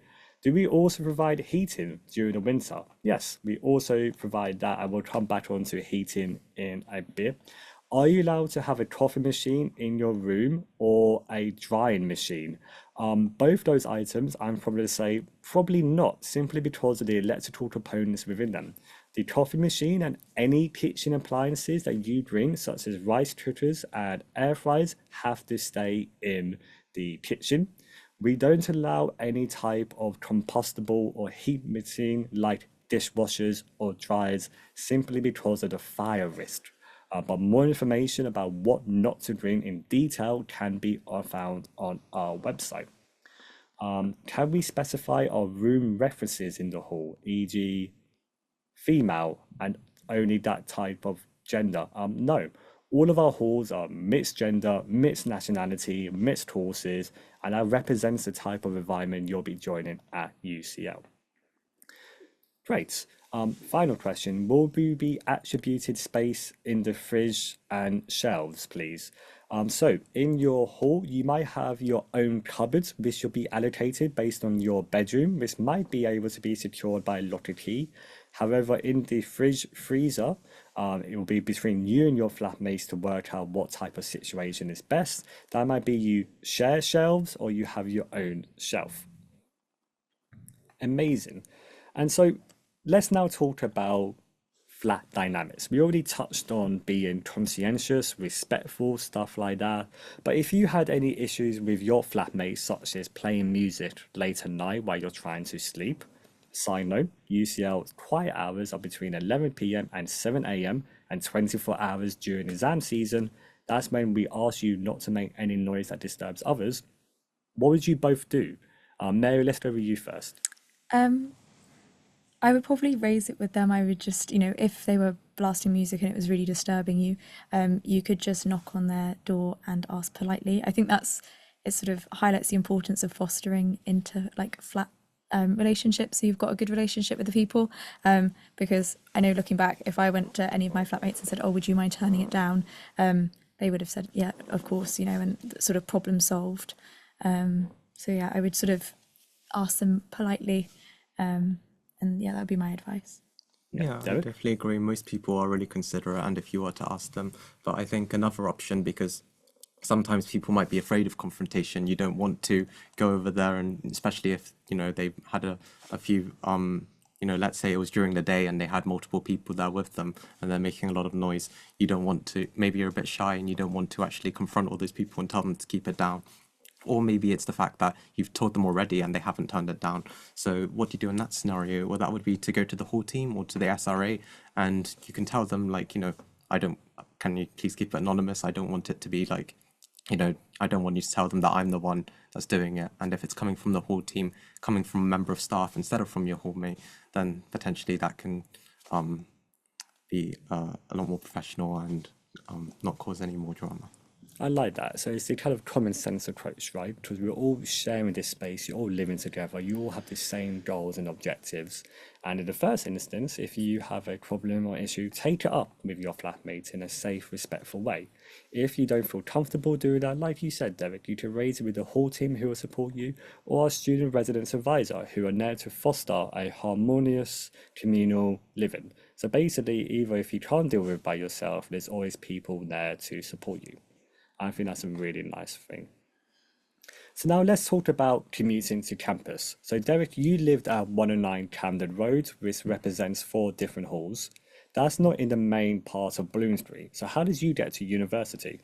Do we also provide heating during the winter? Yes, we also provide that, and we'll come back onto heating in a bit. Are you allowed to have a coffee machine in your room or a drying machine? Both those items, I'm probably to say probably not, simply because of the electrical components within them. The coffee machine and any kitchen appliances that you bring, such as rice cookers and air fryers, have to stay in the kitchen. We don't allow any type of compostable or heat machine like dishwashers or dryers, simply because of the fire risk. But more information about what not to bring in detail can be found on our website. Can we specify our room references in the hall, e.g. female and only that type of gender? No. All of our halls are mixed gender, mixed nationality, mixed courses, and that represents the type of environment you'll be joining at UCL. Great. Final question. Will we be attributed space in the fridge and shelves, please? So in your hall, you might have your own cupboards, which will be allocated based on your bedroom, which might be able to be secured by a locked key. However, in the freezer, it will be between you and your flatmates to work out what type of situation is best. That might be you share shelves or you have your own shelf. Amazing. And so let's now talk about flat dynamics. We already touched on being conscientious, respectful, stuff like that. But if you had any issues with your flatmates, such as playing music late at night while you're trying to sleep, side note, UCL's quiet hours are between 11 p.m. and 7 a.m. and 24 hours during exam season, that's when we ask you not to make any noise that disturbs others. What would you both do? Mary, let's go with you first. I would probably raise it with them. I would just, if they were blasting music and it was really disturbing you, you could just knock on their door and ask politely. I think it sort of highlights the importance of fostering into like flat relationships, so you've got a good relationship with the people, because I know looking back, if I went to any of my flatmates and said, oh, would you mind turning it down, they would have said, yeah, of course, and sort of problem solved. So yeah, I would sort of ask them politely, and yeah, that would be my advice. Yeah, I David? definitely agree. Most people are really considerate, and if you were to ask them, but I think another option, because sometimes people might be afraid of confrontation. You don't want to go over there, and especially if they've had a few let's say it was during the day and they had multiple people there with them and they're making a lot of noise. You don't want to, maybe you're a bit shy and you don't want to actually confront all those people and tell them to keep it down. Or maybe it's the fact that you've told them already and they haven't turned it down. So what do you do in that scenario? Well, that would be to go to the whole team or to the SRA, and you can tell them can you please keep it anonymous? I don't want it to be like, I don't want you to tell them that I'm the one that's doing it. And if it's coming from the whole team, coming from a member of staff instead of from your hallmate, then potentially that can be a lot more professional and not cause any more drama. I like that. So it's the kind of common sense approach, right? Because we're all sharing this space, you're all living together, you all have the same goals and objectives. And in the first instance, if you have a problem or issue, take it up with your flatmate in a safe, respectful way. If you don't feel comfortable doing that, like you said, Derek, you can raise it with the whole team who will support you, or a student residence advisor who are there to foster a harmonious communal living. So basically, even if you can't deal with it by yourself, there's always people there to support you. I think that's a really nice thing. So now let's talk about commuting to campus. So Derek, you lived at 109 Camden Road, which represents 4 different halls. That's not in the main part of Bloomsbury. So how did you get to university?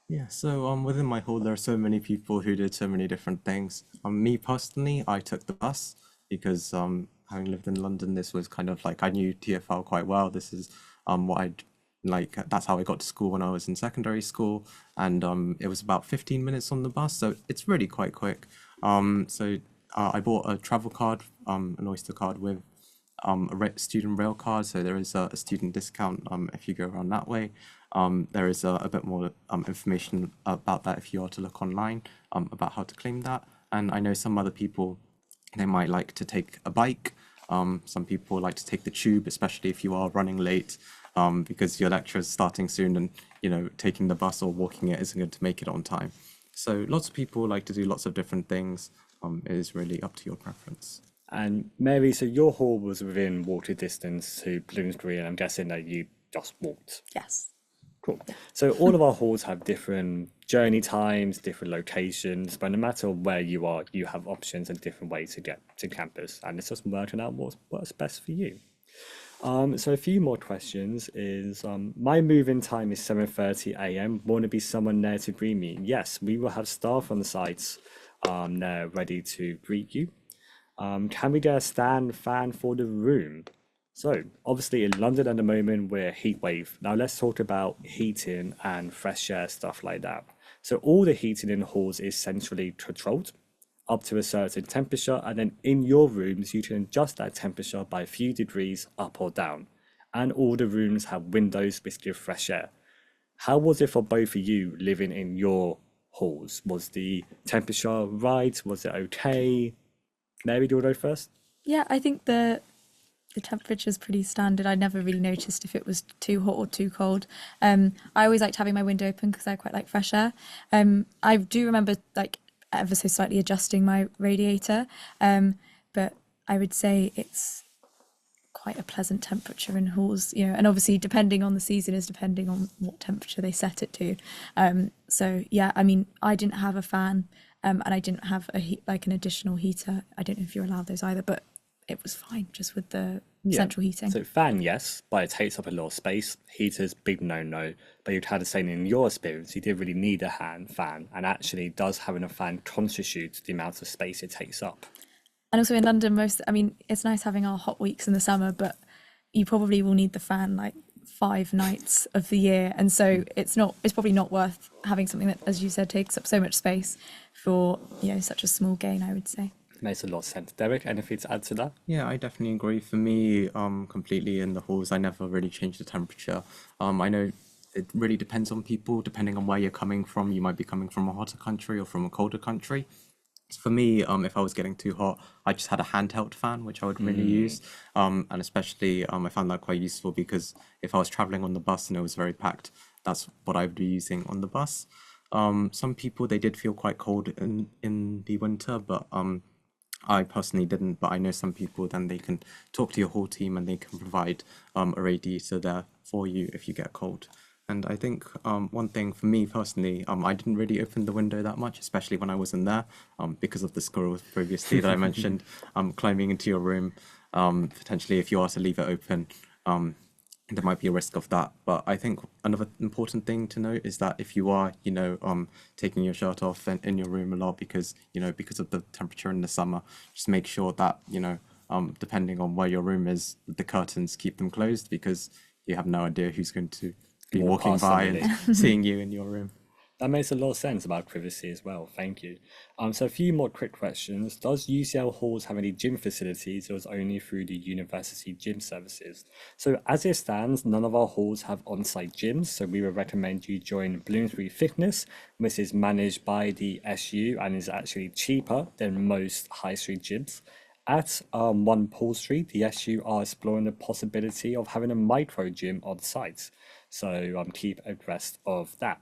Yeah, so within my hall, there are so many people who did so many different things. Me personally, I took the bus because having lived in London, this was kind of like, I knew TfL quite well. This is what I'd like, that's how I got to school when I was in secondary school, and it was about 15 minutes on the bus, so it's really quite quick. I bought a travel card, an Oyster card with a student rail card, so there is a student discount if you go around that way. There is a bit more information about that if you are to look online about how to claim that. And I know some other people, they might like to take a bike. Some people like to take the tube, especially if you are running late, because your lecture is starting soon, and taking the bus or walking it isn't going to make it on time. So lots of people like to do lots of different things. It is really up to your preference. And Mary, so your hall was within walking distance to Bloomsbury, and I'm guessing that you just walked. Yes. Cool. So all of our halls have different journey times, different locations, but no matter where you are, you have options and different ways to get to campus, and it's just working out what's best for you. So a few more questions is, my move-in time is 7:30 a.m. Want to be someone there to greet me? Yes, we will have staff on the site there ready to greet you. Can we get a stand fan for the room? So obviously in London at the moment we're heat wave. Now let's talk about heating and fresh air, stuff like that. So all the heating in halls is centrally controlled up to a certain temperature, and then in your rooms you can adjust that temperature by a few degrees up or down. And all the rooms have windows which give fresh air. How was it for both of you living in your halls? Was the temperature right? Was it okay? Mary, do you want to go first? Yeah, I think the temperature is pretty standard. I never really noticed if it was too hot or too cold. I always liked having my window open because I quite like fresh air. I do remember like ever so slightly adjusting my radiator, but I would say it's quite a pleasant temperature in halls, and obviously depending on the season is depending on what temperature they set it to. So yeah, I mean, I didn't have a fan, and I didn't have an additional heater. I don't know if you're allowed those either, but it was fine just with the central heating. So fan, yes, but it takes up a lot of space. Heaters, big no. But you'd had the same in your experience. You didn't really need a hand fan, and actually does having a fan constitute the amount of space it takes up. And also in London, it's nice having our hot weeks in the summer, but you probably will need the fan like 5 nights of the year, and so it's probably not worth having something that, as you said, takes up so much space for such a small gain, I would say. Makes a lot of sense. Derek, anything to add to that? Yeah, I definitely agree. For me, completely in the halls, I never really change the temperature. I know it really depends on people, depending on where you're coming from. You might be coming from a hotter country or from a colder country. For me, if I was getting too hot, I just had a handheld fan, which I would really use. And especially, I found that quite useful because if I was traveling on the bus and it was very packed, that's what I would be using on the bus. Some people, they did feel quite cold in the winter, but I personally didn't, but I know some people, then they can talk to your whole team and they can provide a radiator there for you if you get cold. And I think one thing for me personally, I didn't really open the window that much, especially when I wasn't there, because of the squirrels previously that I mentioned, climbing into your room. Potentially, if you are to leave it open, there might be a risk of that. But I think another important thing to note is that if you are, taking your shirt off in your room a lot because of the temperature in the summer, just make sure that, depending on where your room is, the curtains, keep them closed because you have no idea who's going to be walking by and seeing you in your room. That makes a lot of sense about privacy as well. Thank you. So a few more quick questions. Does UCL halls have any gym facilities, or is it only through the university gym services? So as it stands, none of our halls have on-site gyms. So we would recommend you join Bloomsbury Fitness, which is managed by the SU and is actually cheaper than most high street gyms. At 1 Paul Street, the SU are exploring the possibility of having a micro gym on site. So keep abreast of that.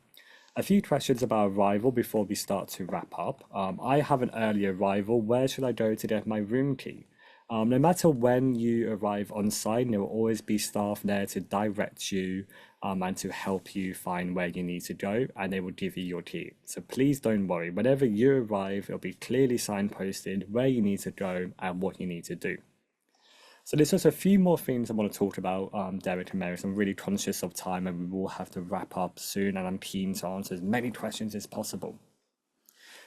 A few questions about arrival before we start to wrap up. I have an early arrival. Where should I go to get my room key? No matter when you arrive on site, there will always be staff there to direct you and to help you find where you need to go, and they will give you your key. So please don't worry. Whenever you arrive, it'll be clearly signposted where you need to go and what you need to do. So there's just a few more things I want to talk about, Derek and Mary. So I'm really conscious of time and we will have to wrap up soon, and I'm keen to answer as many questions as possible.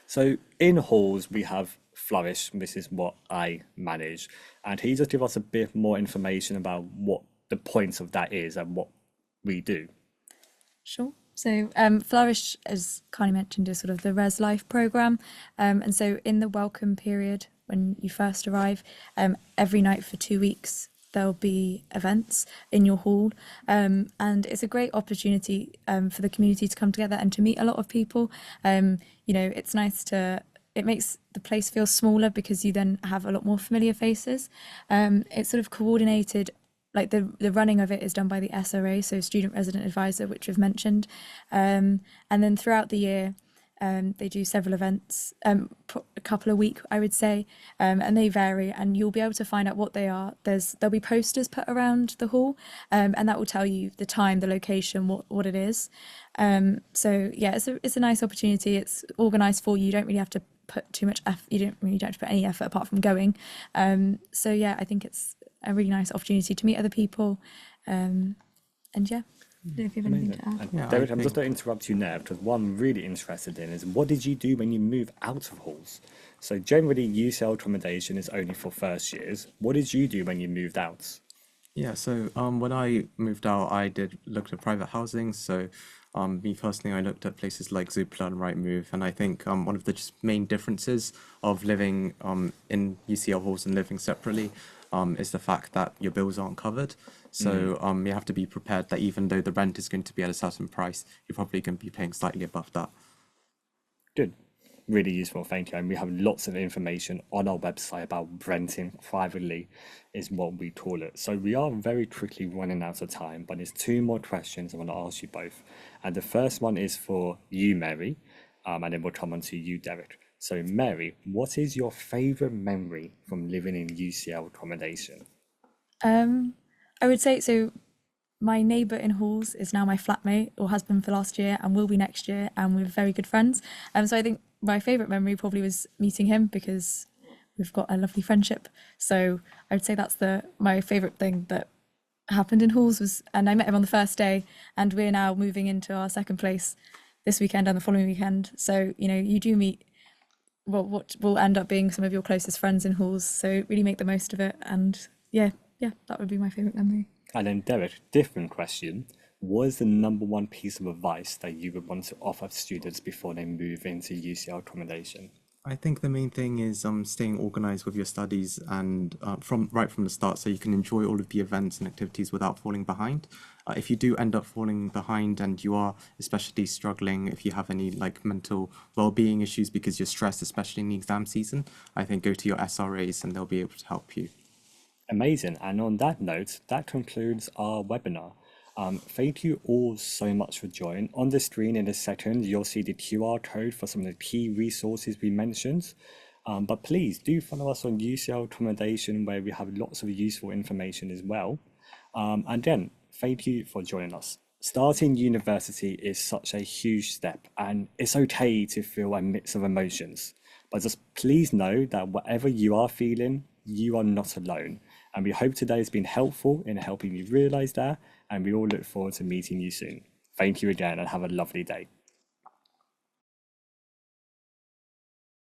So in halls, we have Flourish. This is what I manage. And he just give us a bit more information about what the points of that is and what we do. Sure. So Flourish, as Carney mentioned, is sort of the ResLife program. And so in the welcome period, when you first arrive, every night for 2 weeks, there'll be events in your hall. And it's a great opportunity for the community to come together and to meet a lot of people. It's nice it makes the place feel smaller because you then have a lot more familiar faces. It's sort of coordinated. Like the running of it is done by the SRA, so Student Resident Advisor, which we've mentioned. And then throughout the year, they do several events, a couple a week, I would say, and they vary, and you'll be able to find out what they are. There'll be posters put around the hall, and that will tell you the time, the location, what it is. So yeah, it's a nice opportunity. It's organised for you. You don't really have to put too much effort. You don't have to put any effort apart from going. So yeah, I think it's a really nice opportunity to meet other people, and yeah. I don't know if you have anything to add. And David, I'm just going to interrupt you now because what I'm really interested in is what did you do when you move out of halls? So generally UCL accommodation is only for first years. What did you do when you moved out? Yeah, so when I moved out, I did look at private housing. So me personally, I looked at places like Zoopla and Rightmove, and I think one of the just main differences of living in UCL halls and living separately is the fact that your bills aren't covered. So you have to be prepared that even though the rent is going to be at a certain price, you're probably going to be paying slightly above that. Good. Really useful, thank you. And we have lots of information on our website about renting privately, is what we call it. So we are very quickly running out of time, but there's 2 more questions I want to ask you both. And the first one is for you, Mary, and then we'll come on to you, Derek. So Mary, what is your favourite memory from living in UCL accommodation? I would say, so my neighbour in halls is now my flatmate, or has been for last year and will be next year, and we're very good friends. So I think my favourite memory probably was meeting him because we've got a lovely friendship. So I would say that's my favourite thing that happened in halls and I met him on the first day, and we're now moving into our second place this weekend and the following weekend. So, you do meet what will end up being some of your closest friends in halls. So really make the most of it. And yeah, that would be my favourite memory. And then Derek, different question. What is the number one piece of advice that you would want to offer students before they move into UCL accommodation? I think the main thing is staying organized with your studies and from the start, so you can enjoy all of the events and activities without falling behind. If you do end up falling behind and you are especially struggling, if you have any like mental well-being issues because you're stressed, especially in the exam season, I think go to your SRAs and they'll be able to help you. Amazing. And on that note, that concludes our webinar. Thank you all so much for joining. On the screen in a second, you'll see the QR code for some of the key resources we mentioned. But please do follow us on UCL Accommodation, where we have lots of useful information as well. And then, thank you for joining us. Starting university is such a huge step, and it's okay to feel a mix of emotions. But just please know that whatever you are feeling, you are not alone. And we hope today has been helpful in helping you realize that. And we all look forward to meeting you soon. Thank you again and have a lovely day.